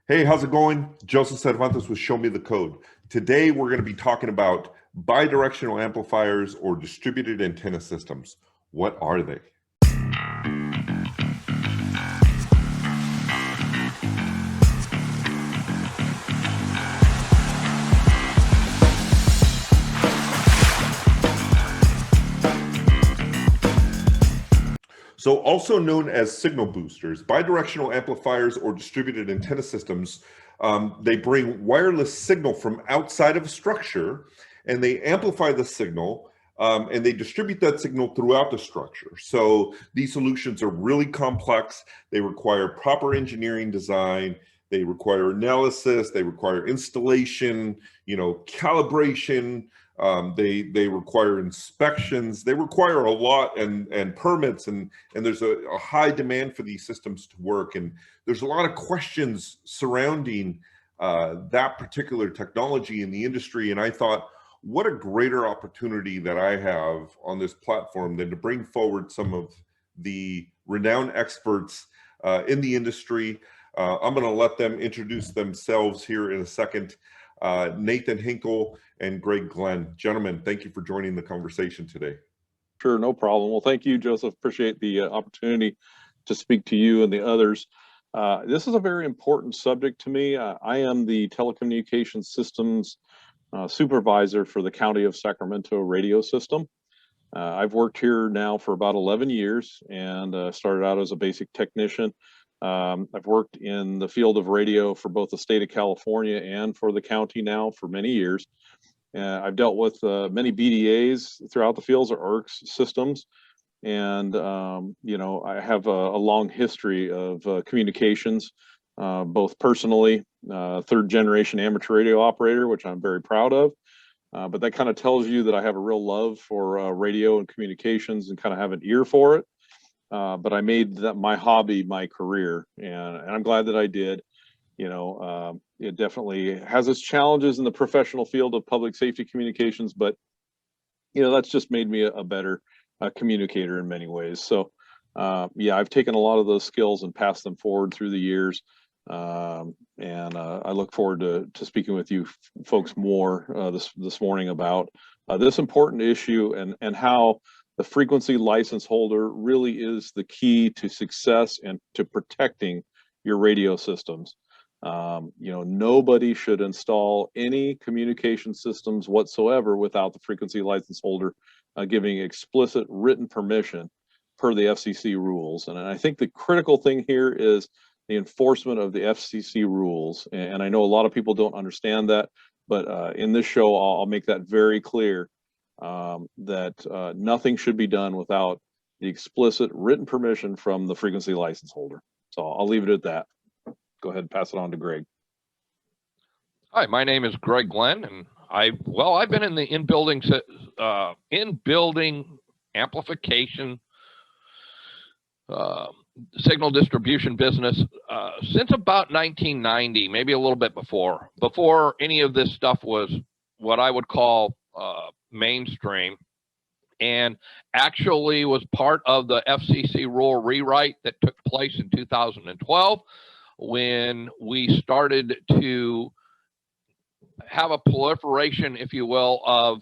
Hey, how's it going? Joseph Cervantes with Show Me the Code. Today we're going to be talking about bidirectional amplifiers or distributed antenna systems. What are they? So also known as signal boosters, bidirectional amplifiers or distributed antenna systems, they bring wireless signal from outside of a structure and they amplify the signal and they distribute that signal throughout the structure. So these solutions are really complex. They require proper engineering design. They require analysis. They require installation, calibration. They require inspections. They require a lot and permits, and there's a high demand for these systems to work. And there's a lot of questions surrounding that particular technology in the industry. And I thought, what a greater opportunity that I have on this platform than to bring forward some of the renowned experts in the industry. I'm going to let them introduce themselves here in a second. Nathan Hinkle and Greg Glenn. Gentlemen, thank you for joining the conversation today. Sure, no problem. Well, thank you, Joseph. Appreciate the opportunity to speak to you and the others. This is a very important subject to me. I am the telecommunications systems supervisor for the County of Sacramento radio system. I've worked here now for about 11 years and started out as a basic technician. I've worked in the field of radio for both the state of California and for the county now for many years. I've dealt with many BDAs throughout the fields or ERCs systems. And, I have a long history of communications, both personally, third generation amateur radio operator, which I'm very proud of. But that kind of tells you that I have a real love for radio and communications and kind of have an ear for it. But I made that my hobby, my career, and I'm glad that I did. It definitely has its challenges in the professional field of public safety communications, but that's just made me a better communicator in many ways. So I've taken a lot of those skills and passed them forward through the years. And I look forward to speaking with you folks more this morning about this important issue and how the frequency license holder really is the key to success and to protecting your radio systems. Nobody should install any communication systems whatsoever without the frequency license holder giving explicit written permission per the FCC rules. And I think the critical thing here is the enforcement of the FCC rules. And I know a lot of people don't understand that, but in this show, I'll make that very clear. That nothing should be done without the explicit written permission from the frequency license holder. So I'll leave it at that. Go ahead and pass it on to Greg. Hi, my name is Greg Glenn, and I've been in the in-building amplification signal distribution business since about 1990, maybe a little bit before any of this stuff was what I would call mainstream, and actually was part of the FCC rule rewrite that took place in 2012 when we started to have a proliferation, if you will, of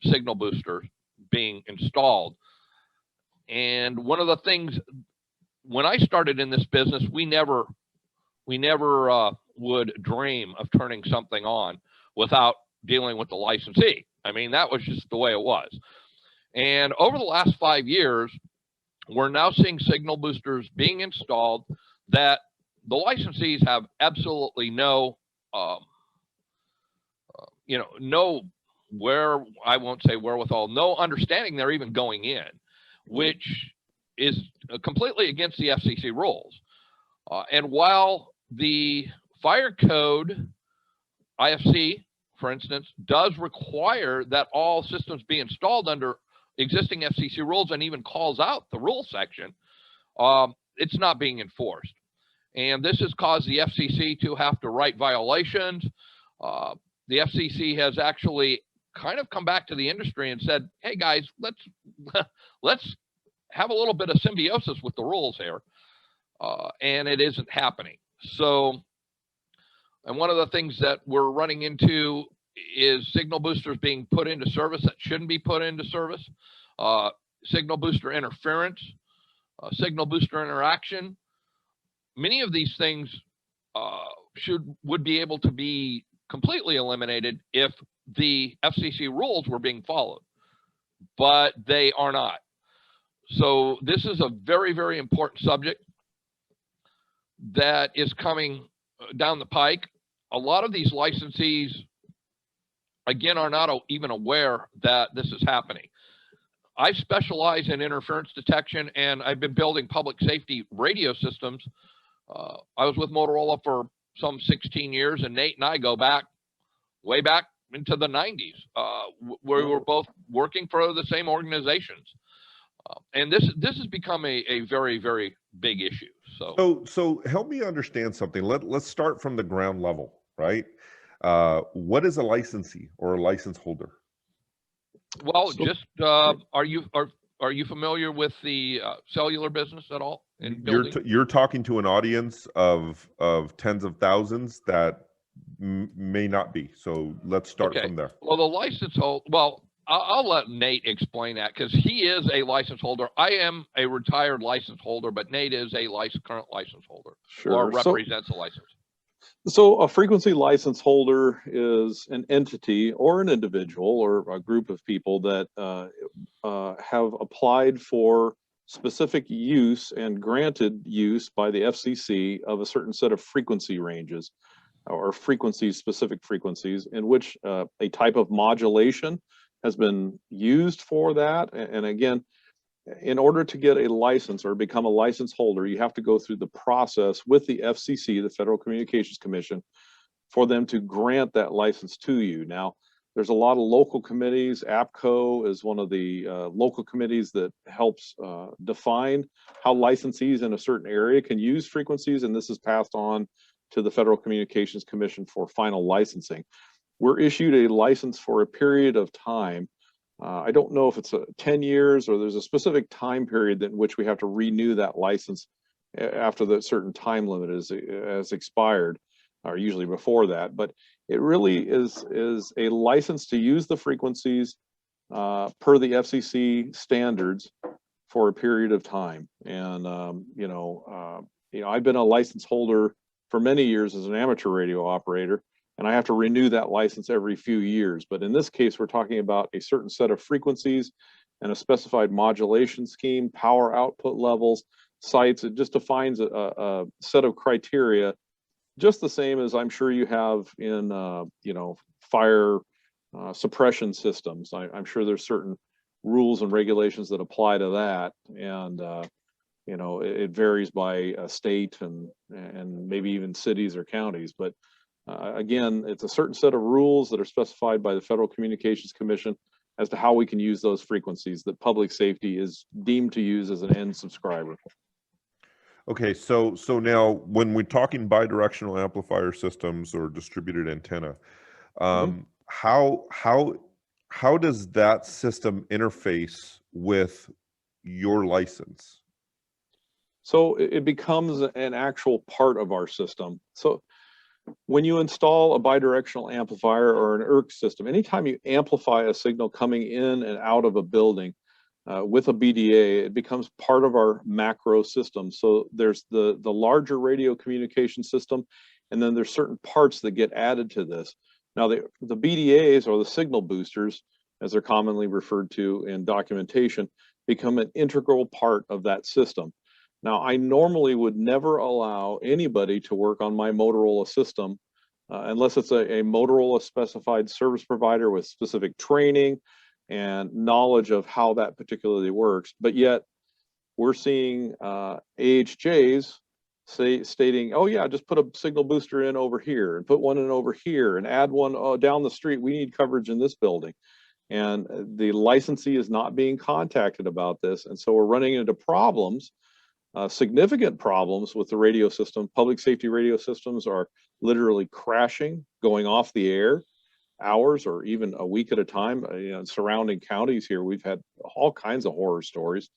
signal boosters being installed. And one of the things, when I started in this business, we never would dream of turning something on without dealing with the licensee. I mean, that was just the way it was. And over the last 5 years, we're now seeing signal boosters being installed that the licensees have absolutely no understanding they're even going in, which is completely against the FCC rules. And while the fire code, IFC, for instance, does require that all systems be installed under existing FCC rules and even calls out the rule section, it's not being enforced. And this has caused the FCC to have to write violations. The FCC has actually kind of come back to the industry and said, hey guys, let's have a little bit of symbiosis with the rules here. And it isn't happening. So And one of the things that we're running into is signal boosters being put into service that shouldn't be put into service, signal booster interference, signal booster interaction. Many of these things would be able to be completely eliminated if the FCC rules were being followed, but they are not. So this is a very, very important subject that is coming down the pike. A lot of these licensees, again, are not even aware that this is happening. I specialize in interference detection, and I've been building public safety radio systems. I was with Motorola for some 16 years, and Nate and I go back, way back into the 90s, where we were both working for the same organizations. And this has become a very, very big issue. So help me understand something. Let's start from the ground level, right? What is a licensee or a license holder? Well, are you familiar with the cellular business at all? You're talking to an audience of tens of thousands that may not be. So let's start from there. Well, the license holder. Well, I'll let Nate explain that, because he is a license holder. I am a retired license holder, but Nate is a current license holder, or represents a license. So a frequency license holder is an entity or an individual or a group of people that have applied for specific use and granted use by the FCC of a certain set of frequency ranges or frequencies, specific frequencies, in which a type of modulation has been used for that. And again, in order to get a license or become a license holder, you have to go through the process with the FCC, the Federal Communications Commission, for them to grant that license to you. Now, there's a lot of local committees. APCO is one of the local committees that helps define how licensees in a certain area can use frequencies, and this is passed on to the Federal Communications Commission for final licensing. We're issued a license for a period of time. I don't know if it's 10 years or there's a specific time period in which we have to renew that license after the certain time limit has expired, or usually before that. But it really is a license to use the frequencies per the FCC standards for a period of time. And I've been a license holder for many years as an amateur radio operator, and I have to renew that license every few years. But in this case, we're talking about a certain set of frequencies and a specified modulation scheme, power output levels, sites. It just defines a set of criteria, just the same as I'm sure you have in fire suppression systems. I'm sure there's certain rules and regulations that apply to that, and it varies by state and maybe even cities or counties. But again, it's a certain set of rules that are specified by the Federal Communications Commission as to how we can use those frequencies that public safety is deemed to use as an end subscriber. Okay, so now when we're talking bidirectional amplifier systems or distributed antenna, how does that system interface with your license? So it becomes an actual part of our system. So when you install a bidirectional amplifier or an ERC system, anytime you amplify a signal coming in and out of a building with a BDA, it becomes part of our macro system. So there's the larger radio communication system, and then there's certain parts that get added to this. Now the BDAs, or the signal boosters, as they're commonly referred to in documentation, become an integral part of that system. Now, I normally would never allow anybody to work on my Motorola system unless it's a Motorola specified service provider with specific training and knowledge of how that particularly works. But yet we're seeing AHJs stating, oh yeah, just put a signal booster in over here and put one in over here and add one down the street. We need coverage in this building. And the licensee is not being contacted about this. And so we're running into problems. Significant problems with the radio system. Public safety radio systems are literally crashing, going off the air hours or even a week at a time. Surrounding counties here, we've had all kinds of horror stories.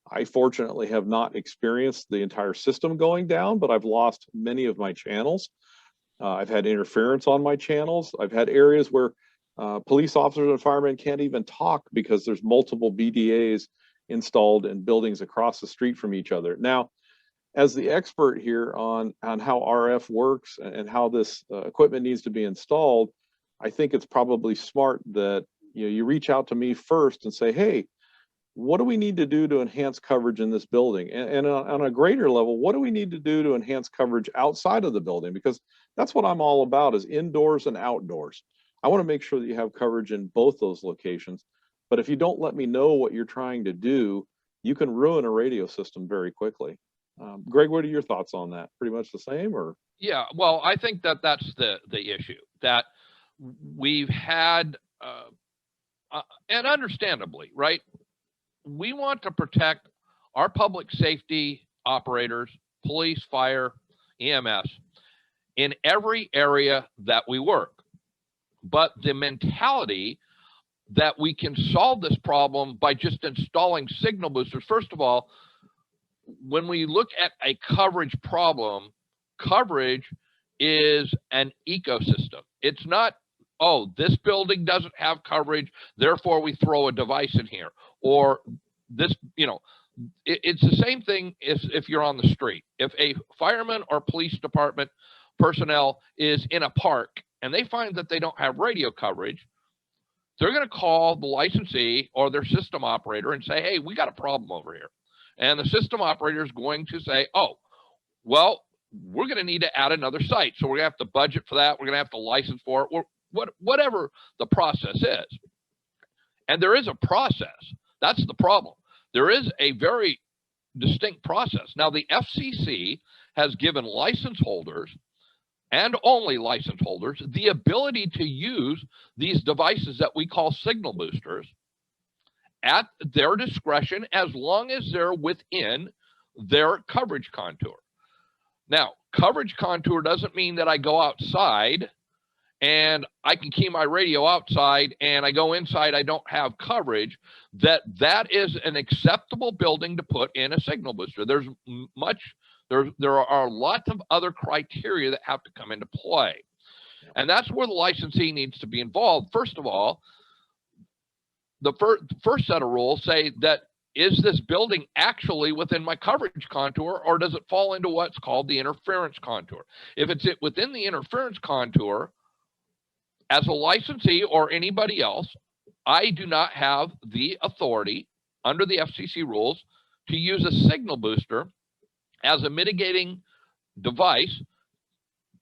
I fortunately have not experienced the entire system going down, but I've lost many of my channels. I've had interference on my channels. I've had areas where police officers and firemen can't even talk because there's multiple BDAs installed in buildings across the street from each other. Now, as the expert here on how RF works and how this equipment needs to be installed, I think it's probably smart that you reach out to me first and say, hey, what do we need to do to enhance coverage in this building? And on a greater level, what do we need to do to enhance coverage outside of the building? Because that's what I'm all about, is indoors and outdoors. I want to make sure that you have coverage in both those locations. But if you don't let me know what you're trying to do, you can ruin a radio system very quickly. Greg, what are your thoughts on that? Pretty much the same, or? Yeah, well, I think that that's the issue, that we've had, and understandably, right? We want to protect our public safety operators, police, fire, EMS, in every area that we work. But the mentality that we can solve this problem by just installing signal boosters, first of all, when we look at a coverage problem, coverage is an ecosystem. It's not, oh, this building doesn't have coverage, therefore we throw a device in here. Or this, it's the same thing if you're on the street. If a fireman or police department personnel is in a park and they find that they don't have radio coverage, they're going to call the licensee or their system operator and say, hey, we got a problem over here. And the system operator is going to say, oh, well, we're going to need to add another site. So we're going to have to budget for that. We're going to have to license for it, or whatever the process is. And there is a process. That's the problem. There is a very distinct process. Now, the FCC has given license holders, and only license holders, the ability to use these devices that we call signal boosters at their discretion, as long as they're within their coverage contour. Now, coverage contour doesn't mean that I go outside and I can keep my radio outside, and I go inside, I don't have coverage. That is an acceptable building to put in a signal booster. There are lots of other criteria that have to come into play. And that's where the licensee needs to be involved. First of all, the first set of rules say that, is this building actually within my coverage contour, or does it fall into what's called the interference contour? If it's within the interference contour, as a licensee or anybody else, I do not have the authority under the FCC rules to use a signal booster as a mitigating device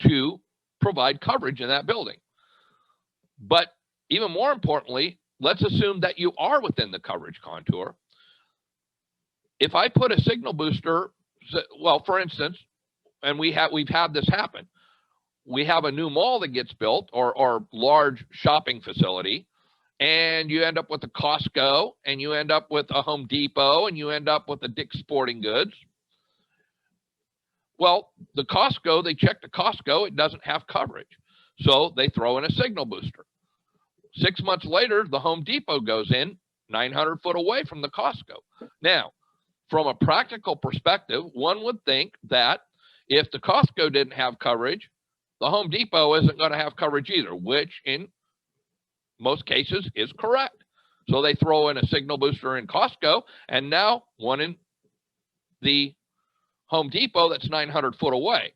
to provide coverage in that building. But even more importantly, let's assume that you are within the coverage contour. If I put a signal booster, well, for instance, and we've had this happen. We have a new mall that gets built, or large shopping facility, and you end up with a Costco, and you end up with a Home Depot, and you end up with a Dick's Sporting Goods. Well, the Costco, they check the Costco, it doesn't have coverage. So they throw in a signal booster. 6 months later, the Home Depot goes in 900 foot away from the Costco. Now, from a practical perspective, one would think that if the Costco didn't have coverage, the Home Depot isn't going to have coverage either, which in most cases is correct. So they throw in a signal booster in Costco, and now one in the Home Depot that's 900 foot away.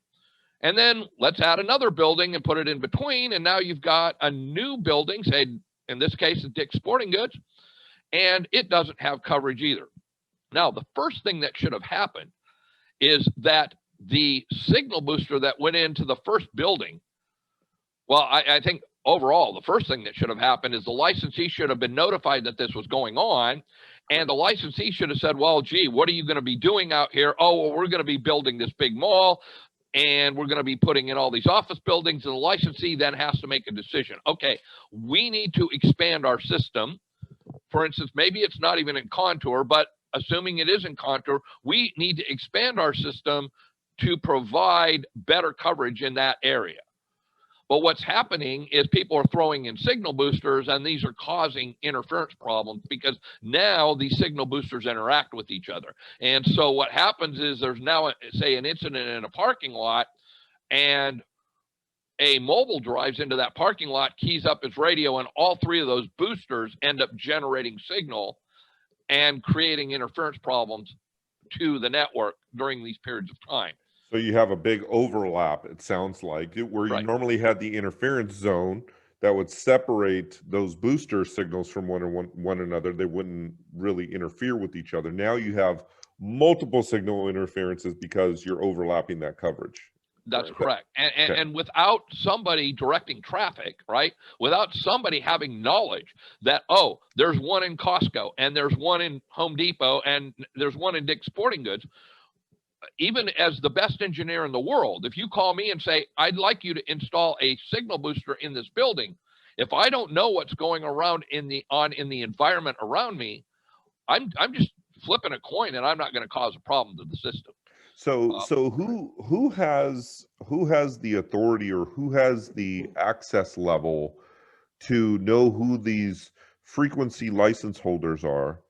And then let's add another building and put it in between, and now you've got a new building, say in this case, it's Dick's Sporting Goods, and it doesn't have coverage either. Now, the first thing that should have happened is that the signal booster that went into the first building, well, I think overall, the first thing that should have happened is the licensee should have been notified that this was going on, and the licensee should have said, well, gee, what are you going to be doing out here? Oh, well, we're going to be building this big mall, and we're going to be putting in all these office buildings, and the licensee then has to make a decision. Okay, we need to expand our system. For instance, maybe it's not even in contour, but assuming it is in contour, we need to expand our system to provide better coverage in that area. But what's happening is people are throwing in signal boosters, and these are causing interference problems because now these signal boosters interact with each other. And so what happens is there's now, say, an incident in a parking lot, and a mobile drives into that parking lot, keys up his radio, and all three of those boosters end up generating signal and creating interference problems to the network during these periods of time. So you have a big overlap, it sounds like, where you Right. normally had the interference zone that would separate those booster signals from one another. They wouldn't really interfere with each other. Now you have multiple signal interferences because you're overlapping that coverage. That's Right. correct. Okay. And without somebody directing traffic, right? Without somebody having knowledge that, oh, there's one in Costco and there's one in Home Depot and there's one in Dick's Sporting Goods, even as the best engineer in the world, if you call me and say, I'd like you to install a signal booster in this building, if I don't know what's going around in the environment around me, I'm just flipping a coin and I'm not going to cause a problem to the system. So who has the authority or who has the access level to know who these frequency license holders are?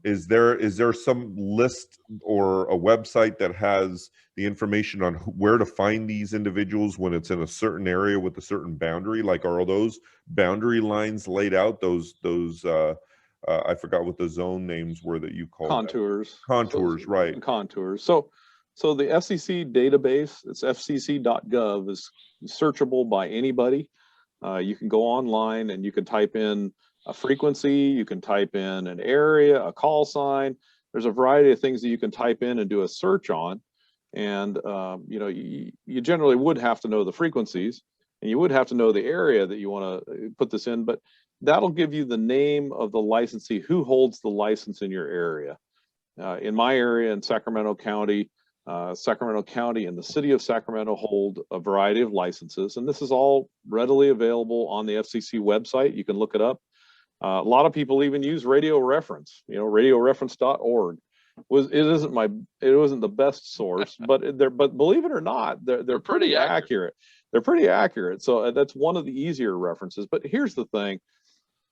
Is there some list or a website that has the information on where to find these individuals when it's in a certain area with a certain boundary? Like, are those boundary lines laid out? Those I forgot what the zone names were that you called Contours. Contours, right? Contours. So the FCC database, it's fcc.gov, is searchable by anybody. You can go online and you can type in a frequency, you can type in an area, a call sign. There's a variety of things that you can type in and do a search on. And you generally would have to know the frequencies, and you would have to know the area that you want to put this in, but that'll give you the name of the licensee, who holds the license in your area. In my area in Sacramento County and the city of Sacramento hold a variety of licenses, and this is all readily available on the FCC website. You can look it up. A lot of people even use radio reference, radioreference.org. It wasn't the best source, but believe it or not, they're pretty accurate. They're pretty accurate. So that's one of the easier references. But here's the thing.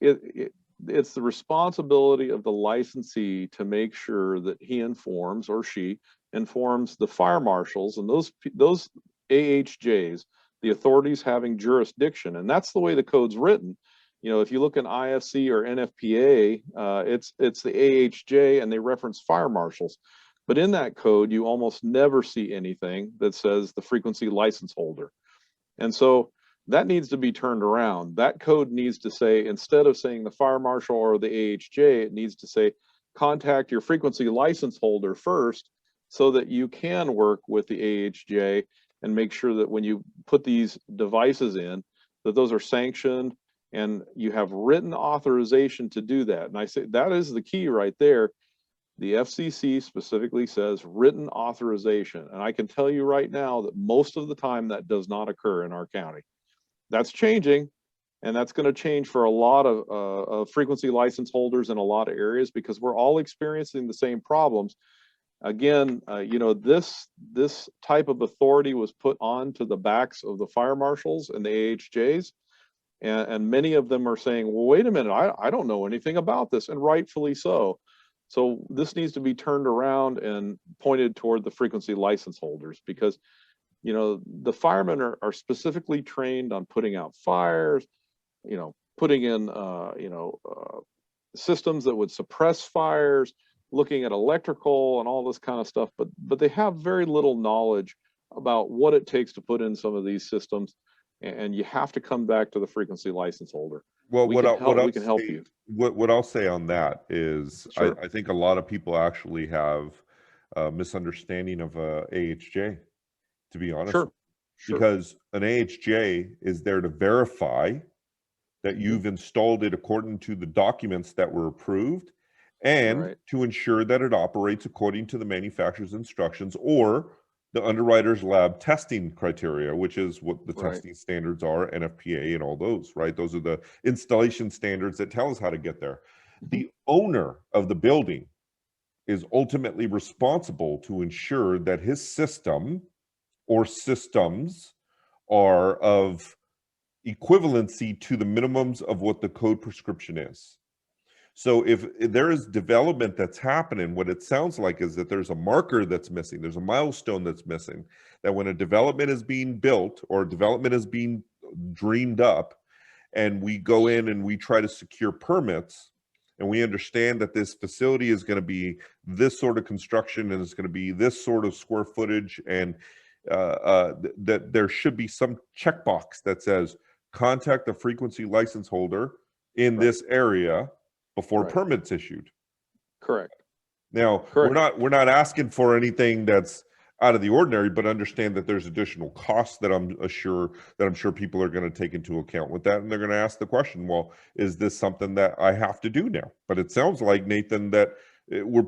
It's the responsibility of the licensee to make sure that he informs, or she informs, the fire marshals and those AHJs, the authorities having jurisdiction. And that's the way the code's written. If you look in IFC or NFPA, it's the AHJ and they reference fire marshals. But in that code, you almost never see anything that says the frequency license holder. And so that needs to be turned around. That code needs to say, instead of saying the fire marshal or the AHJ, it needs to say, contact your frequency license holder first, so that you can work with the AHJ and make sure that when you put these devices in, that those are sanctioned and you have written authorization to do that. And I say that is the key right there. The FCC specifically says written authorization. And I can tell you right now that most of the time that does not occur in our county. That's changing, and that's going to change for a lot of frequency license holders in a lot of areas, because we're all experiencing the same problems. Again, this type of authority was put onto the backs of the fire marshals and the AHJs. And many of them are saying, well, wait a minute, I don't know anything about this, and rightfully so. So this needs to be turned around and pointed toward the frequency license holders, because the firemen are specifically trained on putting out fires, putting in systems that would suppress fires, looking at electrical and all this kind of stuff, but they have very little knowledge about what it takes to put in some of these systems. And you have to come back to the frequency license holder. Well, we can help you. What I'll say on that is, Sure. I think a lot of people actually have a misunderstanding of AHJ, to be honest. Sure. Because an AHJ is there to verify that you've installed it according to the documents that were approved, and to ensure that it operates according to the manufacturer's instructions or the underwriter's lab testing criteria, which is what the testing standards are, NFPA and all those, right? Those are the installation standards that tell us how to get there. The owner of the building is ultimately responsible to ensure that his system or systems are of equivalency to the minimums of what the code prescription is. So if there is development that's happening, what it sounds like is that there's a marker that's missing, there's a milestone that's missing, that when a development is being built or development is being dreamed up, and we go in and we try to secure permits, and we understand that this facility is going to be this sort of construction and it's going to be this sort of square footage, and that there should be some checkbox that says contact the frequency license holder in this area before permits issued. Correct. Now, we're not asking for anything that's out of the ordinary, but understand that there's additional costs that I'm sure people are going to take into account with that, and they're going to ask the question, well, is this something that I have to do now? But it sounds like, Nathan, that we're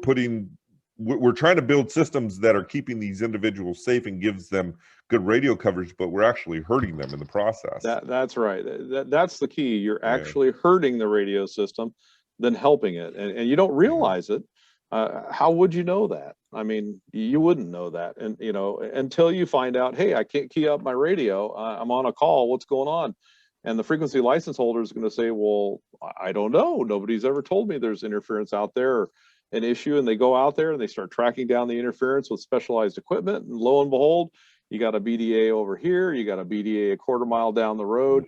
trying to build systems that are keeping these individuals safe and gives them good radio coverage, but we're actually hurting them in the process. That's right. That's the key. You're actually hurting the radio system than helping it, and you don't realize it. How would you know that? I mean, you wouldn't know that, and until you find out, hey, I can't key up my radio. I'm on a call. What's going on? And the frequency license holder is going to say, well, I don't know. Nobody's ever told me there's interference out there, or an issue. And they go out there and they start tracking down the interference with specialized equipment. And lo and behold, you got a BDA over here. You got a BDA a quarter mile down the road.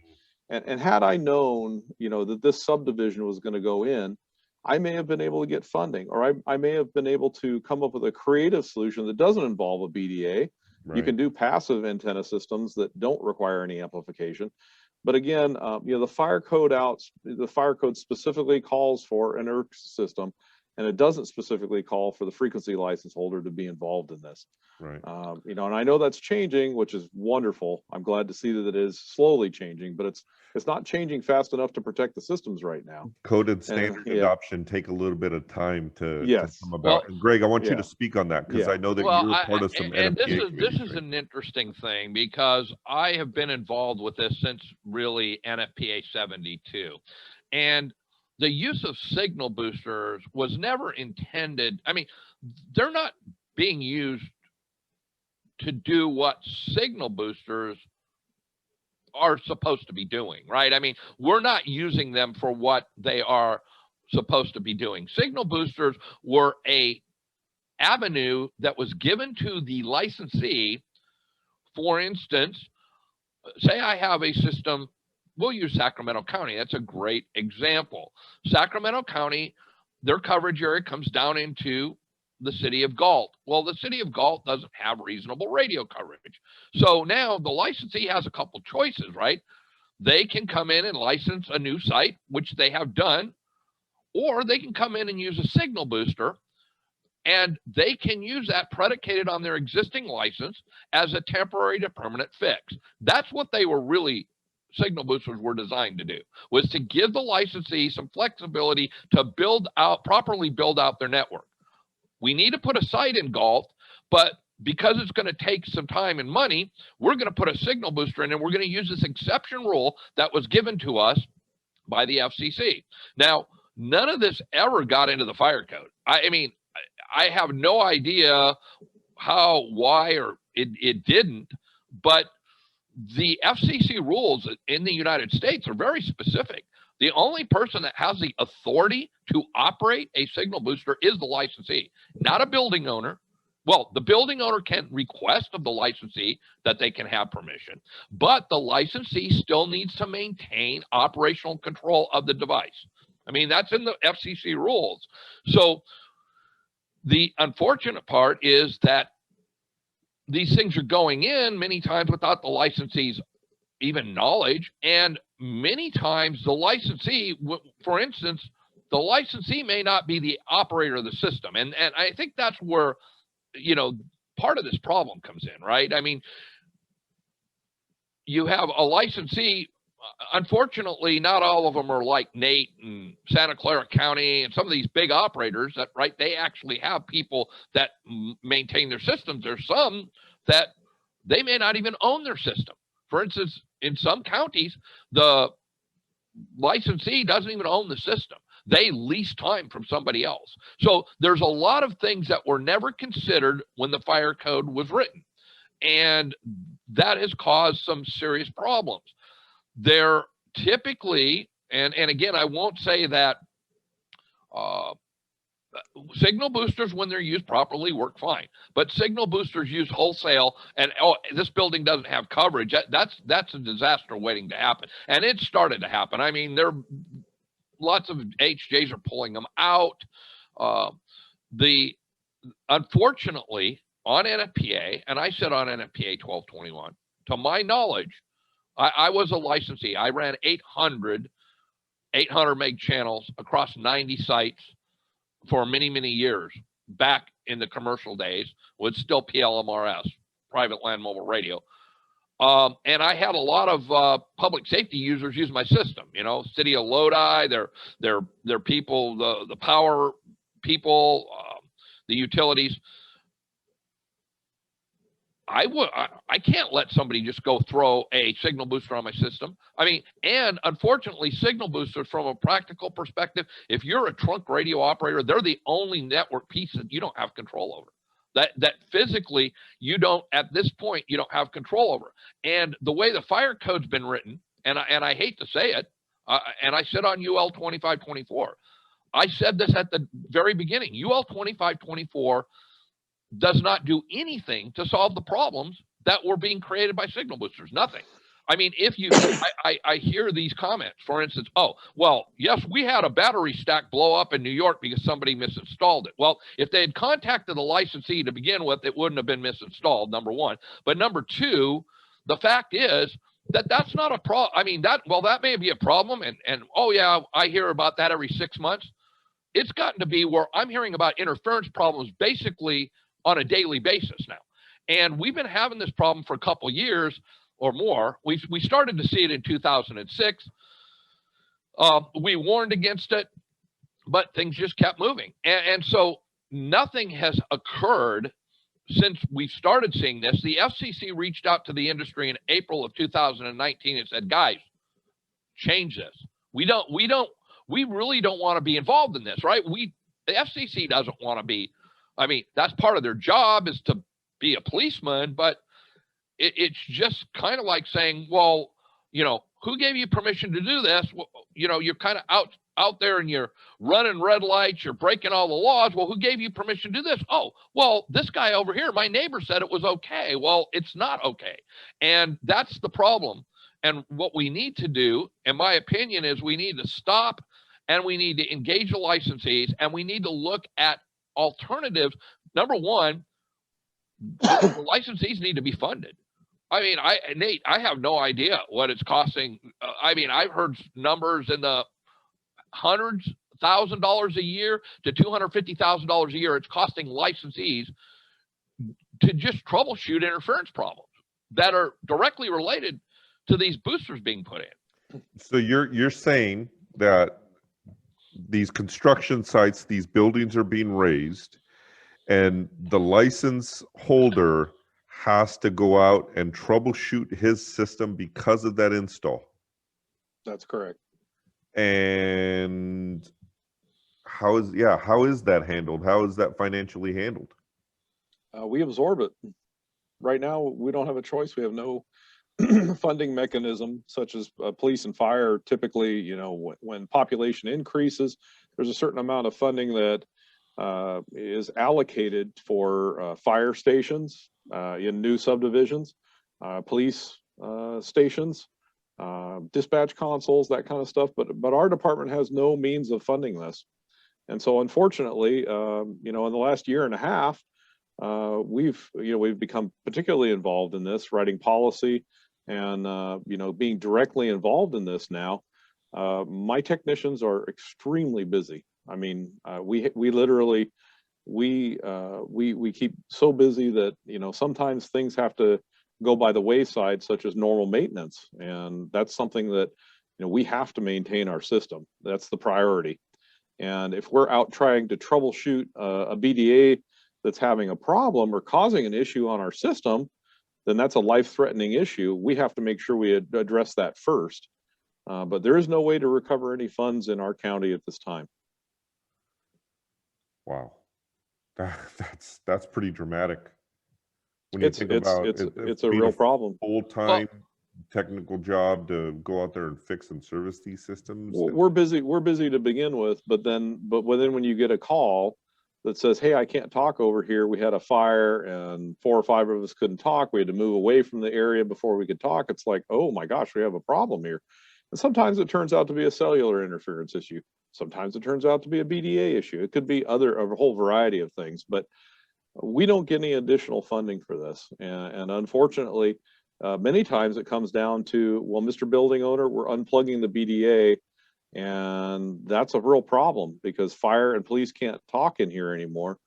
And had I known, that this subdivision was going to go in, I may have been able to get funding, or I may have been able to come up with a creative solution that doesn't involve a BDA. Right. You can do passive antenna systems that don't require any amplification. But again, the fire code specifically calls for an ERC system, and it doesn't specifically call for the frequency license holder to be involved in this. Right. And I know that's changing, which is wonderful. I'm glad to see that it is slowly changing, but it's not changing fast enough to protect the systems right now. Code and standard adoption take a little bit of time to come about. Well, and Greg, I want you to speak on that, because I know that you're part of some and NFPA this is an interesting thing, because I have been involved with this since really NFPA 72. And the use of signal boosters was never intended. I mean, they're not being used to do what signal boosters are supposed to be doing, right? I mean, we're not using them for what they are supposed to be doing. Signal boosters were a avenue that was given to the licensee. For instance, say I have a system, we'll use Sacramento County. That's a great example. Sacramento County, their coverage area comes down into the city of Galt. Well, the city of Galt doesn't have reasonable radio coverage. So now the licensee has a couple choices, right? They can come in and license a new site, which they have done, or they can come in and use a signal booster, and they can use that predicated on their existing license as a temporary to permanent fix. That's what they were really, signal boosters were designed to do, was to give the licensee some flexibility to properly build out their network. We need to put a site in Galt, but because it's going to take some time and money, we're going to put a signal booster in, and we're going to use this exception rule that was given to us by the FCC. Now, none of this ever got into the fire code. I mean, I have no idea how, why, or it didn't, but the FCC rules in the United States are very specific. The only person that has the authority to operate a signal booster is the licensee, not a building owner. Well, the building owner can request of the licensee that they can have permission, but the licensee still needs to maintain operational control of the device. I mean, that's in the FCC rules. So the unfortunate part is that these things are going in many times without the licensee's even knowledge, and many times the licensee, for instance, the licensee may not be the operator of the system, and I think that's where part of this problem comes in, right? I mean, you have a licensee. Unfortunately, not all of them are like Nate and Santa Clara County and some of these big operators that, right, they actually have people that maintain their systems. There's some that they may not even own their system. For instance, in some counties, the licensee doesn't even own the system. They lease time from somebody else. So there's a lot of things that were never considered when the fire code was written. And that has caused some serious problems. They're typically, and again, I won't say that signal boosters, when they're used properly, work fine. But signal boosters used wholesale, and oh, this building doesn't have coverage. That's a disaster waiting to happen, and it started to happen. I mean, lots of HJs are pulling them out. Unfortunately, on NFPA, and I said on NFPA 1221, to my knowledge, I was a licensee. I ran 800 meg channels across 90 sites for many, many years back in the commercial days with still PLMRS, private land mobile radio. And I had a lot of public safety users use my system, City of Lodi, their people, the power people, the utilities. I can't let somebody just go throw a signal booster on my system. I mean, and unfortunately, signal boosters from a practical perspective, if you're a trunk radio operator, they're the only network piece that you don't have control over. That physically you don't, at this point, you don't have control over. And the way the fire code's been written, and I hate to say it, and I said on UL 2524, I said this at the very beginning, UL 2524 does not do anything to solve the problems that were being created by signal boosters. Nothing. I mean, if you, I hear these comments, for instance, oh, well, yes, we had a battery stack blow up in New York because somebody misinstalled it. Well, if they had contacted the licensee to begin with, it wouldn't have been misinstalled, number one. But number two, the fact is that that's not a problem. I mean, that may be a problem. And oh yeah, I hear about that every 6 months. It's gotten to be where I'm hearing about interference problems basically on a daily basis now. And we've been having this problem for a couple of years or more. We started to see it in 2006. We warned against it, but things just kept moving. And so nothing has occurred since we started seeing this. The FCC reached out to the industry in April of 2019 and said, guys, change this. We really don't want to be involved in this, right? The FCC doesn't want to be. I mean, that's part of their job, is to be a policeman, but it's just kind of like saying, well, who gave you permission to do this? Well, you're kind of out there and you're running red lights, you're breaking all the laws. Well, who gave you permission to do this? Oh, well, this guy over here, my neighbor said it was okay. Well, it's not okay. And that's the problem. And what we need to do, in my opinion, is we need to stop and we need to engage the licensees and we need to look at alternatives. Number one, the licensees need to be funded. I mean, Nate, I have no idea what it's costing. I mean, I've heard numbers in the $100,000 a year to $250,000 a year. It's costing licensees to just troubleshoot interference problems that are directly related to these boosters being put in. So you're saying that these construction sites, these buildings are being raised, and the license holder has to go out and troubleshoot his system because of that install. That's correct. And how is that handled? How is that financially handled? We absorb it. Right now, we don't have a choice. We have no funding mechanism, such as police and fire. Typically, when population increases, there's a certain amount of funding that is allocated for fire stations in new subdivisions, police stations, dispatch consoles, that kind of stuff. But our department has no means of funding this. And so unfortunately, in the last year and a half, we've become particularly involved in this, writing policy and, being directly involved in this now. My technicians are extremely busy. I mean, we literally, we keep so busy that, sometimes things have to go by the wayside, such as normal maintenance. And that's something that, we have to maintain our system. That's the priority. And if we're out trying to troubleshoot a BDA that's having a problem or causing an issue on our system, then that's a life-threatening issue. We have to make sure we address that first. But there is no way to recover any funds in our county at this time. Wow, that's pretty dramatic. When you think about it, it's a real problem. Full-time technical job to go out there and fix and service these systems. We're busy to begin with, but then when you get a call that says, hey, I can't talk over here. We had a fire and 4 or 5 of us couldn't talk. We had to move away from the area before we could talk. It's like, oh my gosh, we have a problem here. And sometimes it turns out to be a cellular interference issue. Sometimes it turns out to be a BDA issue. It could be a whole variety of things, but we don't get any additional funding for this. And unfortunately, many times it comes down to, well, Mr. Building Owner, we're unplugging the BDA. And that's a real problem because fire and police can't talk in here anymore.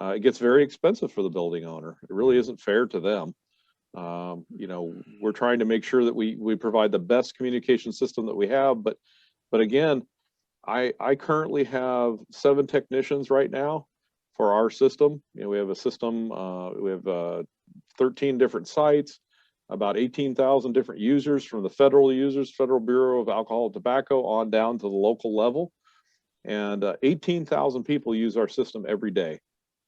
It gets very expensive for the building owner. It really isn't fair to them. You know, we're trying to make sure that we provide the best communication system that we have. But again, I currently have 7 technicians right now for our system. You know, we have a system, we have 13 different sites, about 18,000 different users from the federal users, Federal Bureau of Alcohol and Tobacco, on down to the local level. And 18,000 people use our system every day.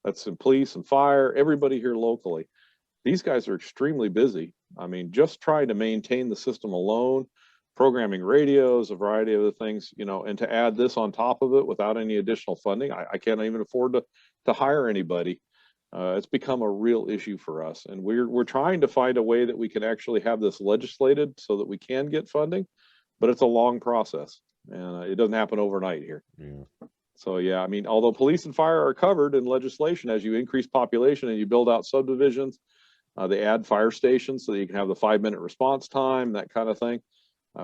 That's in police and fire, everybody here locally. These guys are extremely busy. I mean, just trying to maintain the system alone, programming radios, a variety of other things, you know, and to add this on top of it without any additional funding, I can't even afford to hire anybody. It's become a real issue for us, and we're trying to find a way that we can actually have this legislated so that we can get funding, but it's a long process, and it doesn't happen overnight here. Yeah. So yeah, I mean, although police and fire are covered in legislation, as you increase population and you build out subdivisions, they add fire stations so that you can have the 5-minute response time, that kind of thing.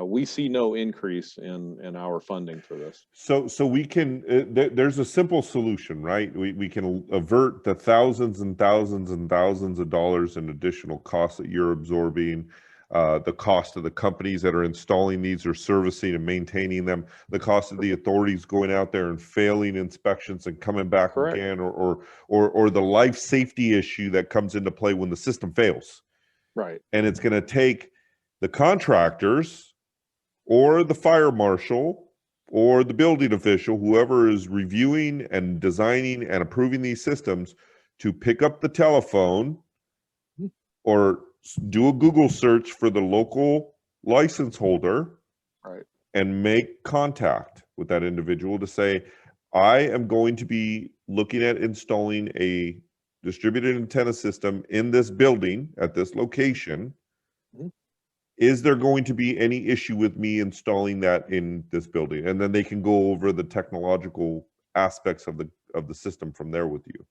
We see no increase in our funding for this. So we can, there's a simple solution, right? We can avert the thousands and thousands and thousands of dollars in additional costs that you're absorbing, the cost of the companies that are installing these or servicing and maintaining them, the cost of the authorities going out there and failing inspections and coming back Correct. again, or the life safety issue that comes into play when the system fails. Right. And it's going to take the contractors or the fire marshal or the building official, whoever is reviewing and designing and approving these systems, to pick up the telephone or do a Google search for the local license holder, right, and make contact with that individual to say, I am going to be looking at installing a distributed antenna system in this building at this location. Is there going to be any issue with me installing that in this building? And then they can go over the technological aspects of the system from there with you.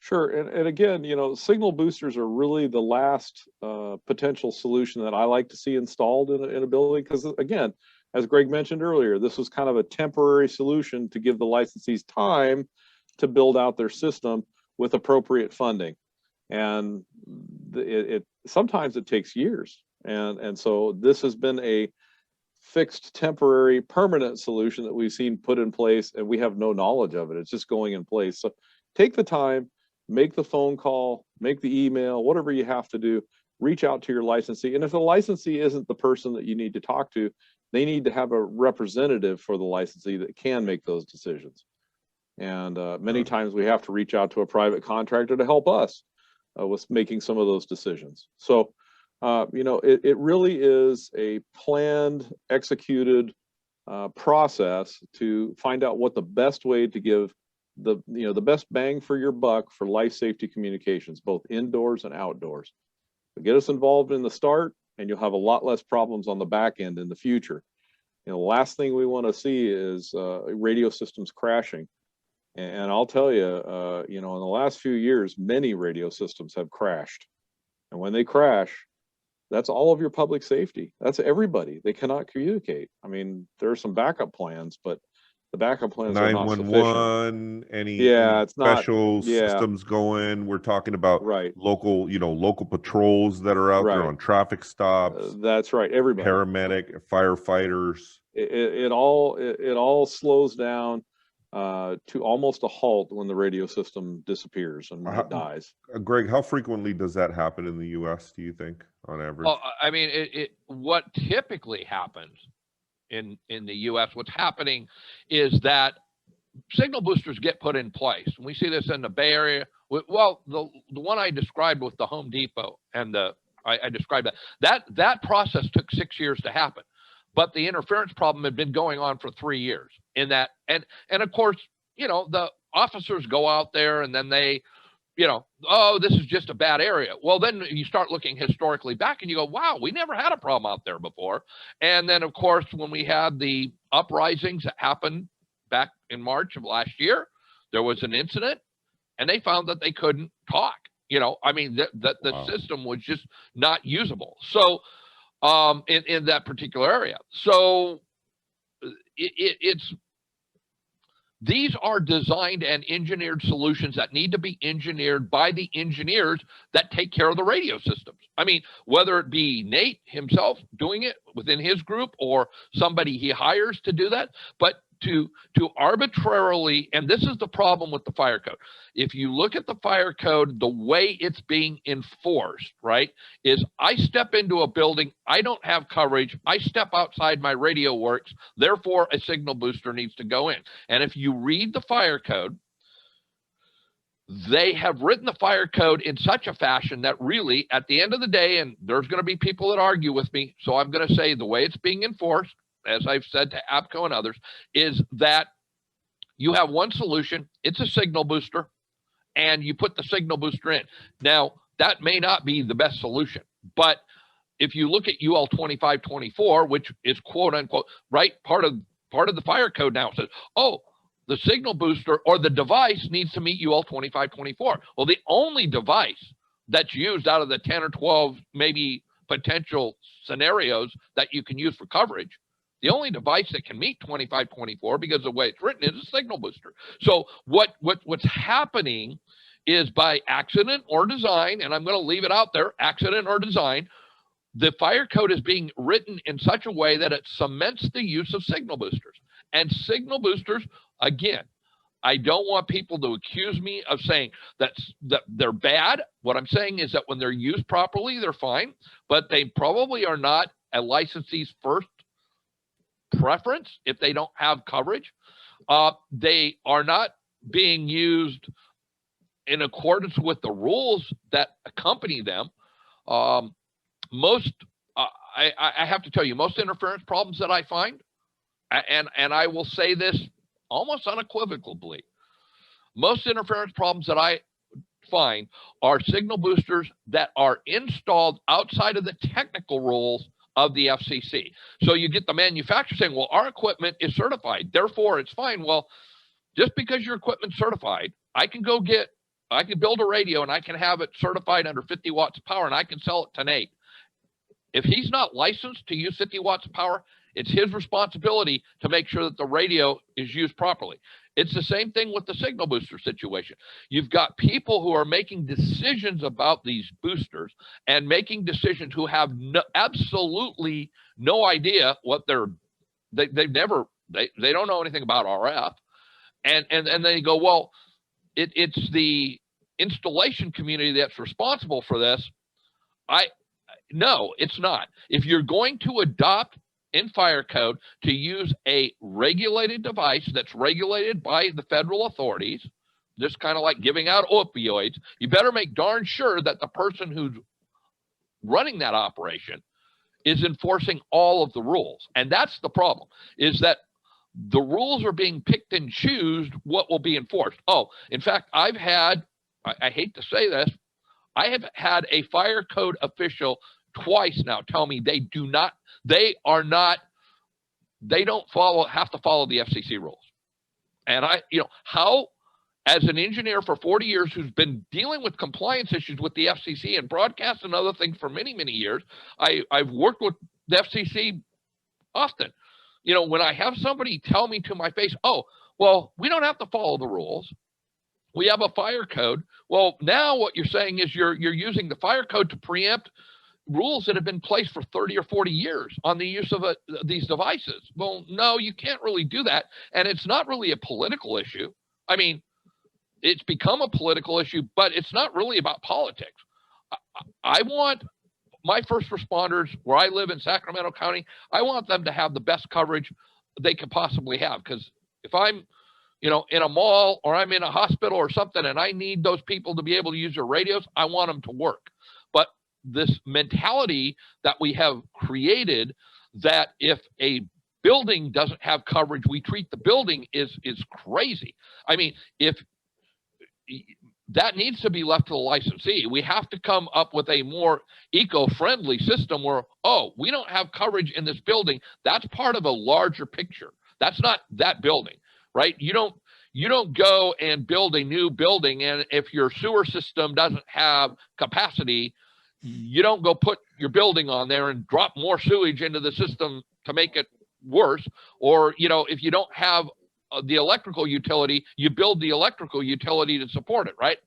Sure. And again, you know, signal boosters are really the last potential solution that I like to see installed in a building. Because again, as Greg mentioned earlier, this was kind of a temporary solution to give the licensees time to build out their system with appropriate funding. And sometimes it takes years. And so this has been a fixed, temporary, permanent solution that we've seen put in place, and we have no knowledge of it. It's just going in place. So take the time, make the phone call, make the email, whatever you have to do, reach out to your licensee. And if the licensee isn't the person that you need to talk to, they need to have a representative for the licensee that can make those decisions. And many times we have to reach out to a private contractor to help us with making some of those decisions. So you know, it really is a planned, executed process to find out what the best way to give the best bang for your buck for life safety communications, both indoors and outdoors. So get us involved in the start, and you'll have a lot less problems on the back end in the future. You know, the last thing we want to see is radio systems crashing. And I'll tell you, you know, in the last few years, many radio systems have crashed. And when they crash, that's all of your public safety. That's everybody. They cannot communicate. I mean, there are some backup plans, but the backup plans are not sufficient. 911, any it's special not, systems going. We're talking about right, local, you know, local patrols that are out there on traffic stops. That's right. Everybody. Paramedic, firefighters. It all slows down to almost a halt when the radio system disappears and when it dies. Greg, how frequently does that happen in the U.S., do you think, on average? Well, I mean, what typically happens in the U.S., what's happening is that signal boosters get put in place. And we see this in the Bay Area. Well, the one I described with the Home Depot, and I described that process took 6 years to happen. But the interference problem had been going on for 3 years in that. And of course, you know, officers go out there and then they, oh, this is just a bad area. Well, then you start looking historically back and you go, wow, we never had a problem out there before. And then, of course, when we had the uprisings that happened back in March of last year, there was an incident and they found that they couldn't talk. The Wow. system was just not usable. So in that particular area. So these are designed and engineered solutions that need to be engineered by the engineers that take care of the radio systems. I mean, whether it be Nate himself doing it within his group or somebody he hires to do that, but to arbitrarily, and this is the problem with the fire code. If you look at the fire code, the way it's being enforced, right, is I step into a building, I don't have coverage, I step outside, my radio works, therefore a signal booster needs to go in. And if you read the fire code, they have written the fire code in such a fashion that really, at the end of the day, and there's going to be people that argue with me, so I'm going to say the way it's being enforced, as I've said to APCO and others, is that you have one solution, it's a signal booster, and you put the signal booster in. Now, that may not be the best solution, but if you look at UL 2524, which is quote unquote, right, part of the fire code now says, oh, the signal booster or the device needs to meet UL 2524. Well, the only device that's used out of the 10 or 12 maybe potential scenarios that you can use for coverage, the only device that can meet 2524, because the way it's written, is a signal booster. So what's happening is, by accident or design, and I'm going to leave it out there, accident or design, the fire code is being written in such a way that it cements the use of signal boosters. And signal boosters, again, I don't want people to accuse me of saying that they're bad. What I'm saying is that when they're used properly, they're fine, but they probably are not a licensee's first preference if they don't have coverage. They are not being used in accordance with the rules that accompany them. I have to tell you, most interference problems that I find, and I will say this almost unequivocally, most interference problems that I find are signal boosters that are installed outside of the technical rules of the FCC. So you get the manufacturer saying, well, our equipment is certified, therefore it's fine. Well, just because your equipment's certified, I can build a radio and I can have it certified under 50 watts of power and I can sell it to Nate. If he's not licensed to use 50 watts of power, it's his responsibility to make sure that the radio is used properly. It's the same thing with the signal booster situation. You've got people who are making decisions about these boosters and making decisions who have absolutely no idea what they don't know anything about RF. And they go, well, it's the installation community that's responsible for this. No, it's not. If you're going to adopt in fire code to use a regulated device that's regulated by the federal authorities, just kind of like giving out opioids, you better make darn sure that the person who's running that operation is enforcing all of the rules. And that's the problem, is that the rules are being picked and choose what will be enforced. Oh, in fact, I hate to say this, I have had a fire code official twice now tell me they don't have to follow the FCC rules. And how, as an engineer for 40 years who's been dealing with compliance issues with the FCC and broadcast and other things for many, many years, I've worked with the FCC often. When I have somebody tell me to my face, oh, well, we don't have to follow the rules, we have a fire code. Well, now what you're saying is you're using the fire code to preempt rules that have been placed for 30 or 40 years on the use of these devices. Well, no, you can't really do that. And it's not really a political issue. I mean, it's become a political issue, but it's not really about politics. I want my first responders, where I live in Sacramento County, I want them to have the best coverage they could possibly have. Because if I'm in a mall or I'm in a hospital or something and I need those people to be able to use their radios, I want them to work. But this mentality that we have created, that if a building doesn't have coverage, we treat the building is crazy. I mean, if that needs to be left to the licensee. We have to come up with a more eco-friendly system where, oh, we don't have coverage in this building. That's part of a larger picture. That's not that building, right? You don't go and build a new building, and if your sewer system doesn't have capacity, you don't go put your building on there and drop more sewage into the system to make it worse. Or, if you don't have the electrical utility, you build the electrical utility to support it, right?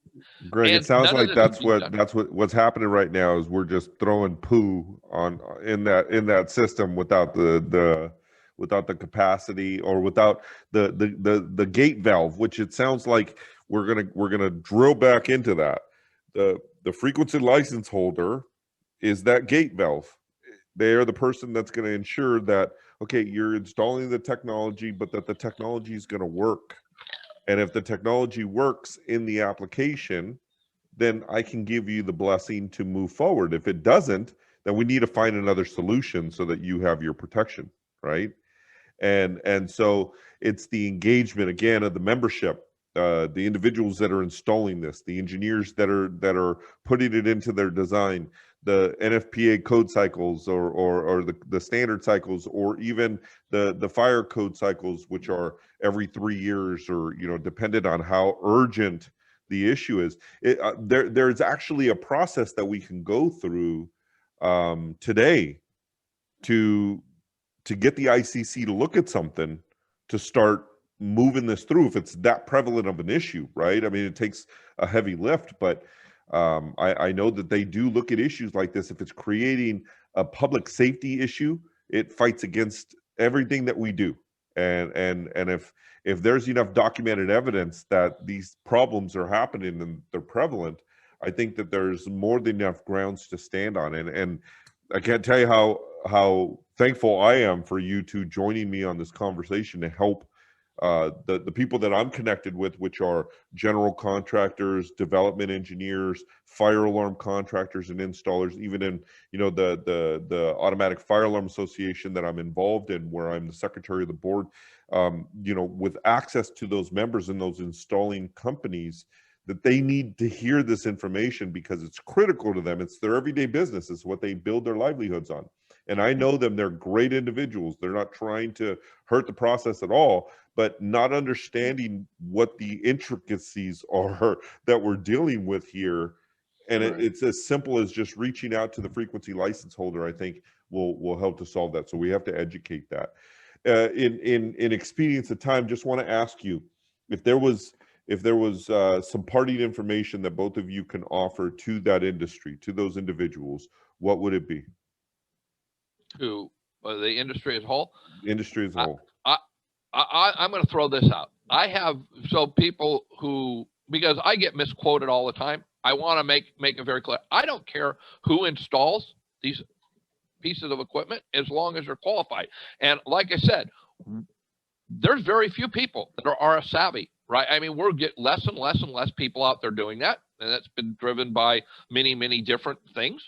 Greg, And it sounds none of like this is being done. what's happening right now is we're just throwing poo on in that system without the capacity, or without the gate valve, which it sounds like we're gonna drill back into that. The frequency license holder is that gate valve. They are the person that's going to ensure that, okay, you're installing the technology, but that the technology is going to work. And if the technology works in the application, then I can give you the blessing to move forward. If it doesn't, then we need to find another solution so that you have your protection, right? And so it's the engagement again of the membership, the individuals that are installing this, the engineers that are putting it into their design, the NFPA code cycles, or the standard cycles, or even the fire code cycles, which are every 3 years, or dependent on how urgent the issue is. There's actually a process that we can go through today to get the ICC to look at something, to start moving this through if it's that prevalent of an issue, right? I mean, it takes a heavy lift, but I know that they do look at issues like this. If it's creating a public safety issue, it fights against everything that we do. And if there's enough documented evidence that these problems are happening and they're prevalent, I think that there's more than enough grounds to stand on. And I can't tell you how thankful I am for you two joining me on this conversation to help the people that I'm connected with, which are general contractors, development engineers, fire alarm contractors and installers, even in the Automatic Fire Alarm Association that I'm involved in, where I'm the secretary of the board, with access to those members and those installing companies, that they need to hear this information because it's critical to them. It's their everyday business. It's what they build their livelihoods on. And I know them, they're great individuals. They're not trying to hurt the process at all, but not understanding what the intricacies are that we're dealing with here. And Right. it's as simple as just reaching out to the frequency license holder, I think will help to solve that. So we have to educate that. In expedience of time, just want to ask you if there was some parting information that both of you can offer to that industry, to those individuals, what would it be? To the industry as a whole. Industry as a whole. I'm going to throw this out. I have people who, because I get misquoted all the time, I want to make it very clear. I don't care who installs these pieces of equipment as long as they're qualified. And like I said, there's very few people that are savvy, right? I mean, we're getting less and less and less people out there doing that. And that's been driven by many, many different things.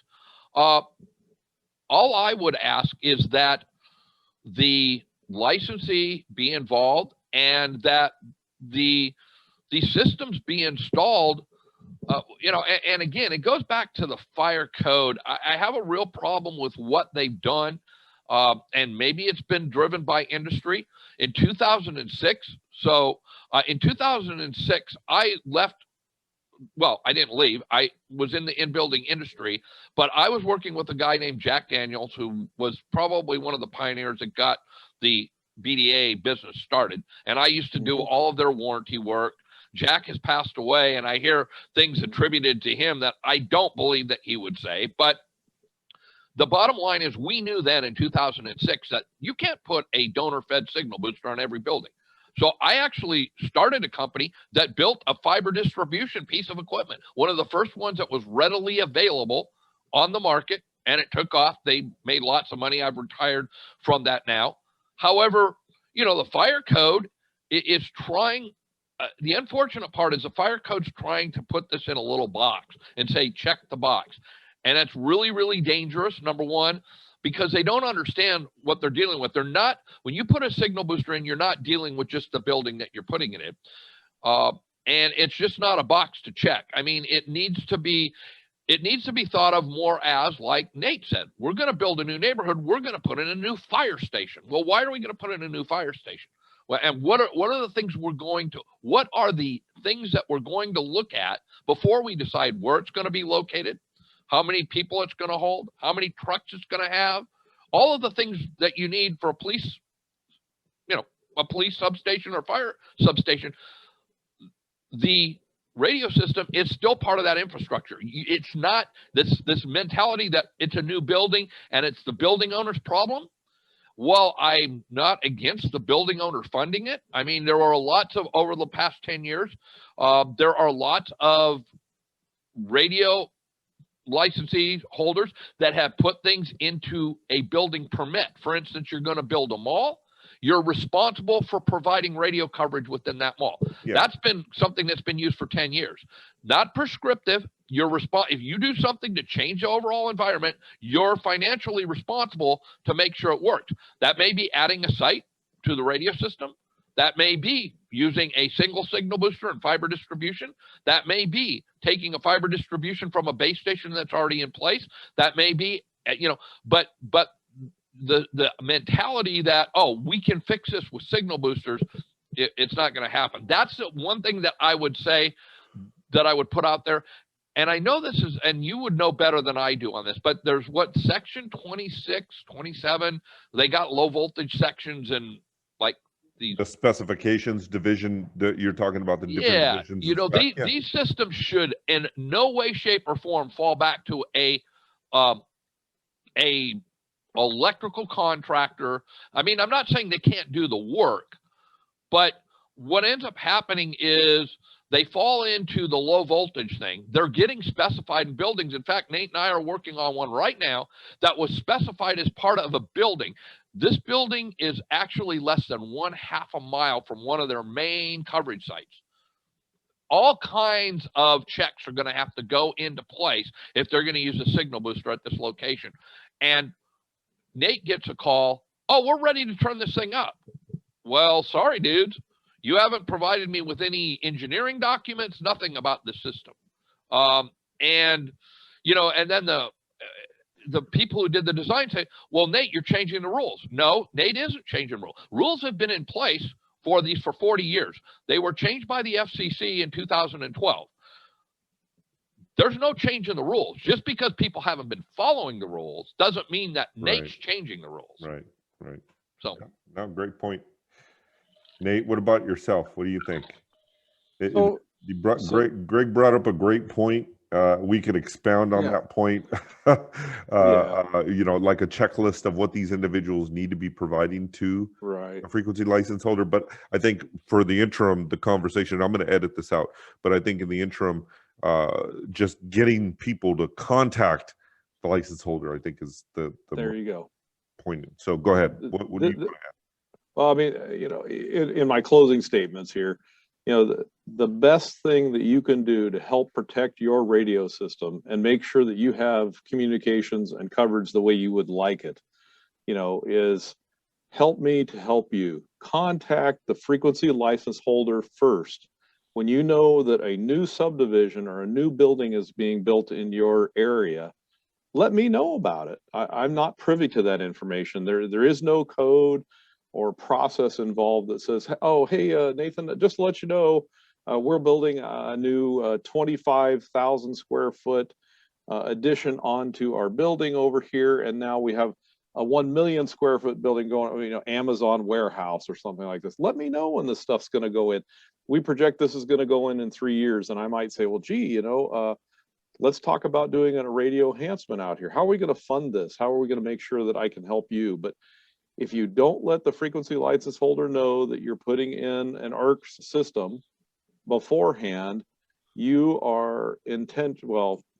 All I would ask is that the licensee be involved, and that the systems be installed. And again, it goes back to the fire code. I have a real problem with what they've done, and maybe it's been driven by industry. In 2006, in 2006, I left. Well, I didn't leave. I was in the in-building industry, but I was working with a guy named Jack Daniels, who was probably one of the pioneers that got the BDA business started. And I used to do all of their warranty work. Jack has passed away, and I hear things attributed to him that I don't believe that he would say. But the bottom line is, we knew then in 2006 that you can't put a donor-fed signal booster on every building. So I actually started a company that built a fiber distribution piece of equipment, one of the first ones that was readily available on the market, and it took off. They made lots of money. I've retired from that now. However, the fire code is trying, the unfortunate part is the fire code's trying to put this in a little box and say, check the box. And that's really, really dangerous, number one. because they don't understand what they're dealing with. They're not, when you put a signal booster in, you're not dealing with just the building that you're putting it in. And it's just not a box to check. I mean, it needs to be thought of more as, like Nate said, we're going to build a new neighborhood. We're going to put in a new fire station. Well, why are we going to put in a new fire station? Well, and what are the things what are the things that we're going to look at before we decide where it's going to be located, how many people it's going to hold, how many trucks it's going to have, all of the things that you need for a police substation or fire substation. The radio system is still part of that infrastructure. It's not this mentality that it's a new building and it's the building owner's problem. Well, I'm not against the building owner funding it. I mean, there are lots of, over the past 10 years, there are lots of radio licensee holders that have put things into a building permit. For instance, you're going to build a mall. You're responsible for providing radio coverage within that mall. Yeah. That's been something that's been used for 10 years. Not prescriptive. If you do something to change the overall environment, you're financially responsible to make sure it works. That may be adding a site to the radio system. That may be using a single signal booster and fiber distribution. That may be taking a fiber distribution from a base station that's already in place. That may be, but the mentality that, oh, we can fix this with signal boosters, it's not going to happen. That's the one thing that I would say that I would put out there. And I know this is, and you would know better than I do on this, but there's section 26, 27, they got low voltage sections and like the specifications division that you're talking about, the different divisions. These systems should in no way, shape, or form fall back to a electrical contractor. I mean, I'm not saying they can't do the work, but what ends up happening is they fall into the low voltage thing. They're getting specified in buildings. In fact, Nate and I are working on one right now that was specified as part of a building. This building is actually less than 1/2 a mile from one of their main coverage sites. All kinds of checks are going to have to go into place if they're going to use a signal booster at this location. And Nate gets a call, oh, we're ready to turn this thing up. Well, sorry, dudes. You haven't provided me with any engineering documents, nothing about the system. And then the people who did the design say, well, Nate, you're changing the rules. No, Nate isn't changing rules. Rules have been in place for 40 years. They were changed by the FCC in 2012. There's no change in the rules. Just because people haven't been following the rules doesn't mean that Nate's changing the rules. Right. So, no, great point. Nate, what about yourself? What do you think? Greg brought up a great point. We could expound on that point. Like a checklist of what these individuals need to be providing to a frequency license holder. But I think for the interim, the conversation, I'm going to edit this out, but I think in the interim, just getting people to contact the license holder, I think is the there you go point. So go ahead. What do you want to add? Well, I mean, in my closing statements here, the best thing that you can do to help protect your radio system and make sure that you have communications and coverage the way you would like it, is help me to help you. Contact the frequency license holder first. When you know that a new subdivision or a new building is being built in your area, let me know about it. I'm not privy to that information. There is no code or process involved that says, oh, hey, Nathan, just to let you know, we're building a new 25,000 square foot addition onto our building over here. And now we have a 1 million square foot building going, Amazon warehouse or something like this. Let me know when this stuff's going to go in. We project this is going to go in 3 years. And I might say, well, gee, let's talk about doing a radio enhancement out here. How are we going to fund this? How are we going to make sure that I can help you? But if you don't let the frequency license holder know that you're putting in an ARC system beforehand, you are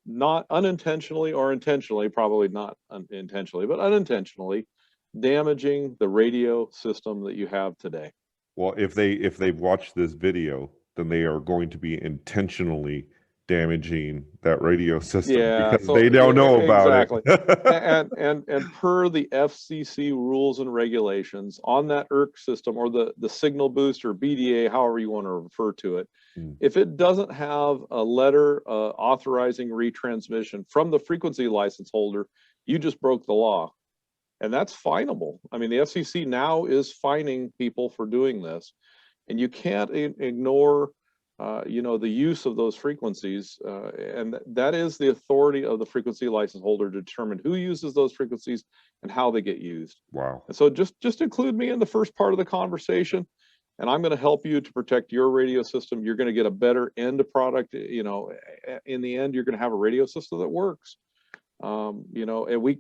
not unintentionally or intentionally, probably not intentionally, but unintentionally damaging the radio system that you have today. Well, if they've watched this video, then they are going to be intentionally damaging that radio system Yeah, because so they don't know about exactly. it. And per the FCC rules and regulations on that ERC system, or the signal booster, BDA, however you want to refer to it, if it doesn't have a letter authorizing retransmission from the frequency license holder, you just broke the law. And that's finable. I mean, the FCC now is fining people for doing this, and you can't ignore the use of those frequencies, and that is the authority of the frequency license holder to determine who uses those frequencies and how they get used. Wow. And so just include me in the first part of the conversation, and I'm going to help you to protect your radio system. You're going to get a better end product. In the end, you're going to have a radio system that works. And we,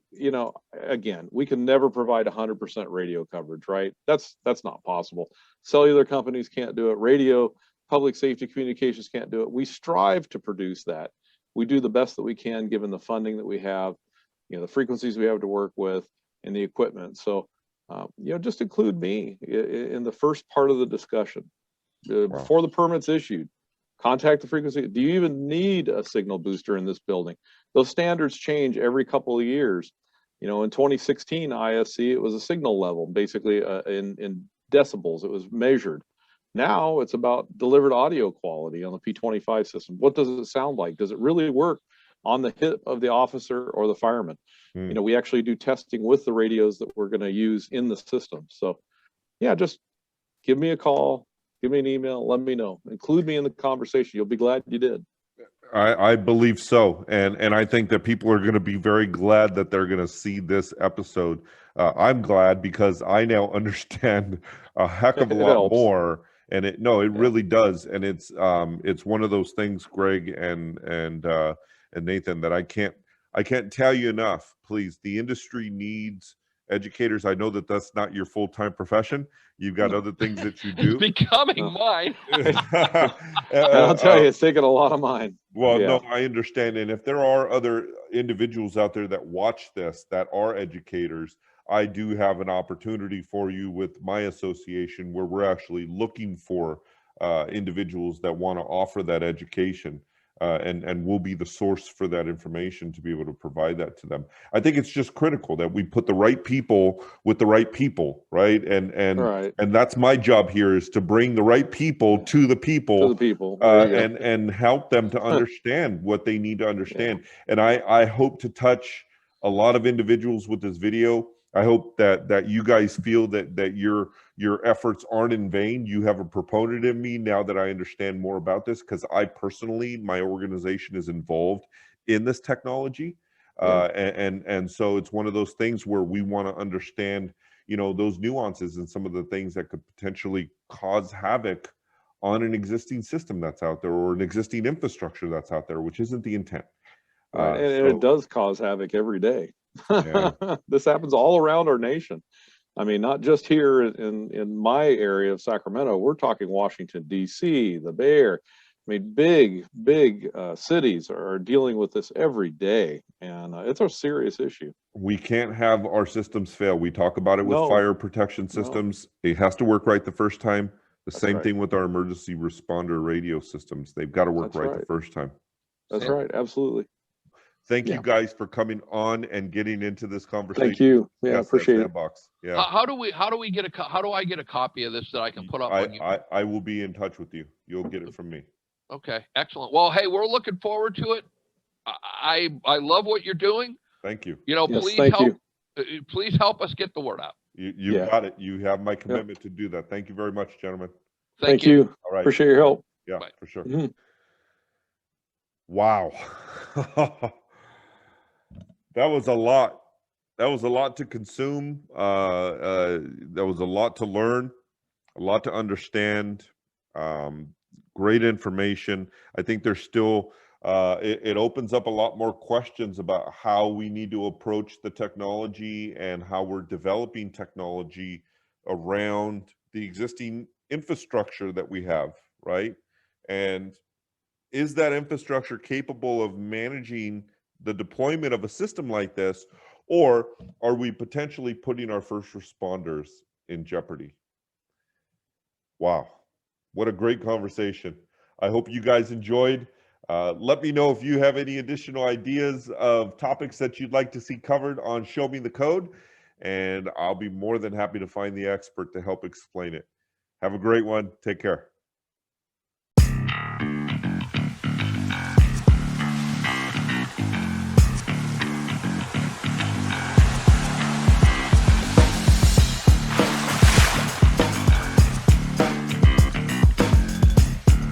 again, we can never provide 100% radio coverage, right? That's not possible. Cellular companies can't do it. Radio, public safety communications can't do it. We strive to produce that. We do the best that we can given the funding that we have, the frequencies we have to work with, and the equipment. So, just include me in the first part of the discussion. Before the permit's issued, contact the frequency. Do you even need a signal booster in this building? Those standards change every couple of years. In 2016 ISC, it was a signal level, basically in decibels. It was measured. Now it's about delivered audio quality on the P25 system. What does it sound like? Does it really work on the hip of the officer or the fireman? We actually do testing with the radios that we're going to use in the system. So yeah, just give me a call, give me an email, let me know. Include me in the conversation. You'll be glad you did. I believe so. And I think that people are going to be very glad that they're going to see this episode. I'm glad because I now understand a heck of a lot more. And it really does. And it's one of those things, Greg and Nathan, that I can't tell you enough. Please, the industry needs educators. I know that that's not your full-time profession. You've got other things that you do. It's becoming mine. I'll tell you, it's taken a lot of mine. Well, no, I understand. And if there are other individuals out there that watch this, that are educators, I do have an opportunity for you with my association where we're actually looking for individuals that want to offer that education. And we'll be the source for that information to be able to provide that to them. I think it's just critical that we put the right people with the right people, right? And that's my job here, is to bring the right people to the people, and help them to understand what they need to understand. And I hope to touch a lot of individuals with this video. I hope that you guys feel that your efforts aren't in vain. You have a proponent in me now that I understand more about this, because I personally, my organization is involved in this technology. And so it's one of those things where we want to understand, those nuances and some of the things that could potentially cause havoc on an existing system that's out there, or an existing infrastructure that's out there, which isn't the intent. And it does cause havoc every day. This happens all around our nation. I mean, not just here in my area of Sacramento. We're talking Washington, D.C., the Bay Area. I mean, big cities are dealing with this every day, and it's a serious issue. We can't have our systems fail. We talk about it with fire protection systems. It has to work right the first time. The same thing with our emergency responder radio systems. They've got to work right the first time. That's right. Absolutely. Thank you guys for coming on and getting into this conversation. Thank you. Yeah, appreciate it. Yeah. How do I get a copy of this that I can put up on YouTube? I will be in touch with you. You'll get it from me. Okay, excellent. Well, hey, we're looking forward to it. I love what you're doing. Thank you. Please help us get the word out. You got it. You have my commitment to do that. Thank you very much, gentlemen. Thank you. All right. Appreciate your help. Yeah, for sure. Wow. That was a lot. That was a lot to consume. That was a lot to learn, a lot to understand. Great information. I think there's still, it opens up a lot more questions about how we need to approach the technology and how we're developing technology around the existing infrastructure that we have, right? And is that infrastructure capable of managing the deployment of a system like this, or are we potentially putting our first responders in jeopardy? Wow, what a great conversation. I hope you guys enjoyed. Let me know if you have any additional ideas of topics that you'd like to see covered on Show Me the Code, and I'll be more than happy to find the expert to help explain it. Have a great one. Take care.